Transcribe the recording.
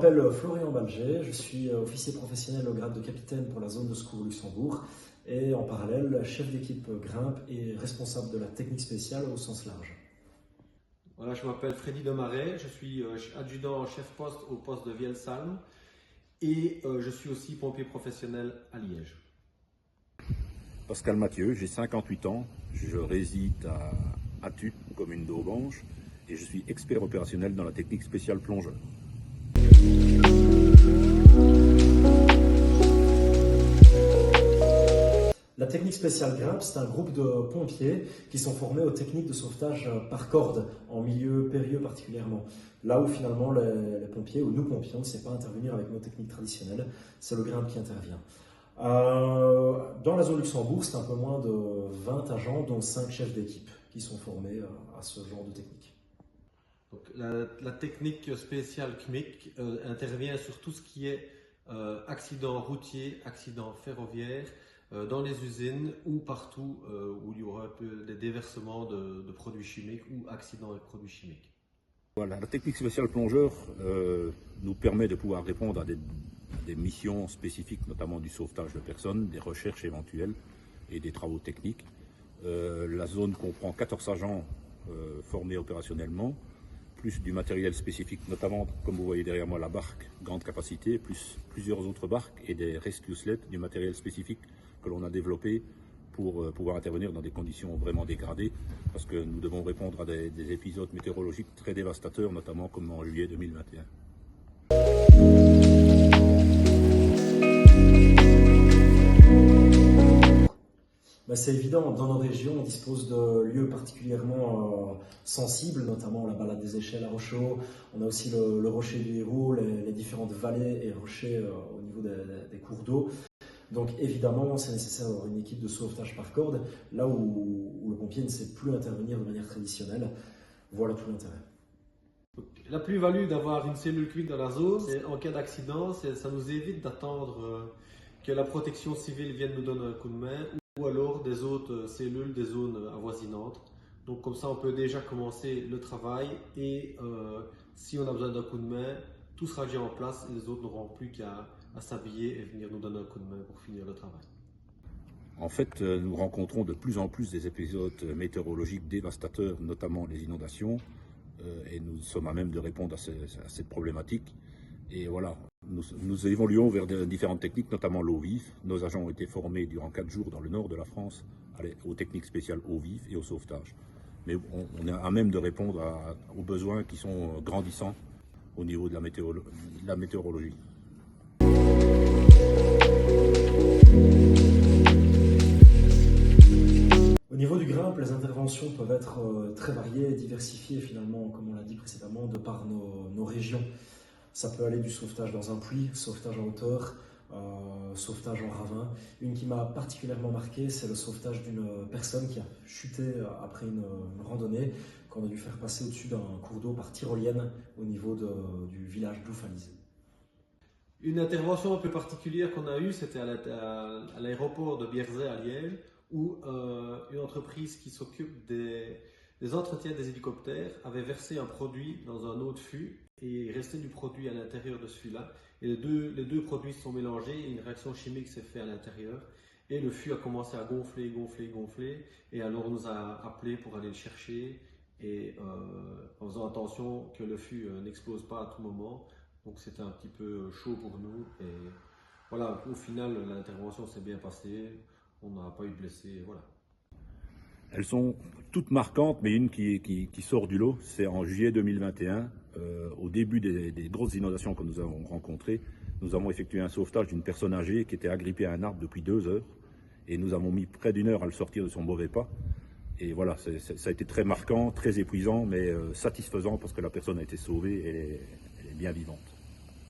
m'appelle Florian Balger, je suis officier professionnel au grade de capitaine pour la zone de secours Luxembourg et en parallèle chef d'équipe grimpe et responsable de la technique spéciale au sens large. Voilà, je m'appelle Freddy Demaret, je suis adjudant chef poste au poste de Vielsalm et je suis aussi pompier professionnel à Liège. Pascal Mathieu, j'ai 58 ans, je réside à Attu, commune d'Aubange, et je suis expert opérationnel dans la technique spéciale plongeur. La technique spéciale grimpe, c'est un groupe de pompiers qui sont formés aux techniques de sauvetage par corde, en milieu périlleux particulièrement. Là où finalement les pompiers, ou nous pompiers, on ne sait pas intervenir avec nos techniques traditionnelles, c'est le grimpe qui intervient. Dans la zone Luxembourg, c'est un peu moins de 20 agents, dont 5 chefs d'équipe qui sont formés à ce genre de technique. Donc, la technique spéciale CMIC intervient sur tout ce qui est accident routier, accident ferroviaire, dans les usines ou partout où il y aura un peu des déversements de produits chimiques ou accidents avec produits chimiques. Voilà, la technique spéciale plongeur nous permet de pouvoir répondre à des missions spécifiques, notamment du sauvetage de personnes, des recherches éventuelles et des travaux techniques. La zone comprend 14 agents formés opérationnellement, plus du matériel spécifique, notamment, comme vous voyez derrière moi, la barque grande capacité, plus plusieurs autres barques et des rescue sleds, du matériel spécifique que l'on a développé pour pouvoir intervenir dans des conditions vraiment dégradées, parce que nous devons répondre à des épisodes météorologiques très dévastateurs, notamment comme en juillet 2021. C'est évident, dans nos régions, on dispose de lieux particulièrement sensibles, notamment la balade des échelles à Rochehaut. On a aussi le rocher du Hérault, les différentes vallées et rochers au niveau des cours d'eau. Donc évidemment, c'est nécessaire d'avoir une équipe de sauvetage par corde, là où le pompier ne sait plus intervenir de manière traditionnelle. Voilà tout l'intérêt. La plus-value d'avoir une cellule cuite dans la zone, c'est en cas d'accident, ça nous évite d'attendre que la protection civile vienne nous donner un coup de main ou alors des autres cellules des zones avoisinantes. Donc comme ça, on peut déjà commencer le travail et si on a besoin d'un coup de main, tout sera déjà en place et les autres n'auront plus qu'à s'habiller et venir nous donner un coup de main pour finir le travail. En fait, nous rencontrons de plus en plus des épisodes météorologiques dévastateurs, notamment les inondations, et nous sommes à même de répondre à cette problématique. Et voilà, nous évoluons vers différentes techniques, notamment l'eau vive. Nos agents ont été formés durant 4 jours dans le nord de la France aux techniques spéciales eau vive et au sauvetage. Mais on est à même de répondre aux besoins qui sont grandissants au niveau de la météorologie. Au niveau du grimpe, les interventions peuvent être très variées et diversifiées finalement, comme on l'a dit précédemment, de par nos régions. Ça peut aller du sauvetage dans un puits, sauvetage en hauteur, sauvetage en ravin. Une qui m'a particulièrement marqué, c'est le sauvetage d'une personne qui a chuté après une randonnée qu'on a dû faire passer au-dessus d'un cours d'eau par tyrolienne au niveau du village d'Oufalise. Une intervention un peu particulière qu'on a eue, c'était à l'aéroport de Bierzet à Liège, où une entreprise qui s'occupe des entretiens des hélicoptères avait versé un produit dans un autre fût et il restait du produit à l'intérieur de ce fût-là. Et les deux produits se sont mélangés et une réaction chimique s'est faite à l'intérieur. Et le fût a commencé à gonfler, gonfler, gonfler. Et alors on nous a appelés pour aller le chercher et en faisant attention que le fût n'explose pas à tout moment. Donc c'était un petit peu chaud pour nous. Et voilà, au final, l'intervention s'est bien passée. On n'a pas eu de blessés, voilà. Elles sont toutes marquantes, mais une qui sort du lot, c'est en juillet 2021, au début des grosses inondations que nous avons rencontrées. Nous avons effectué un sauvetage d'une personne âgée qui était agrippée à un arbre depuis 2 heures, et nous avons mis près d'1 heure à le sortir de son mauvais pas. Et voilà, ça a été très marquant, très épuisant, mais satisfaisant parce que la personne a été sauvée et elle est bien vivante.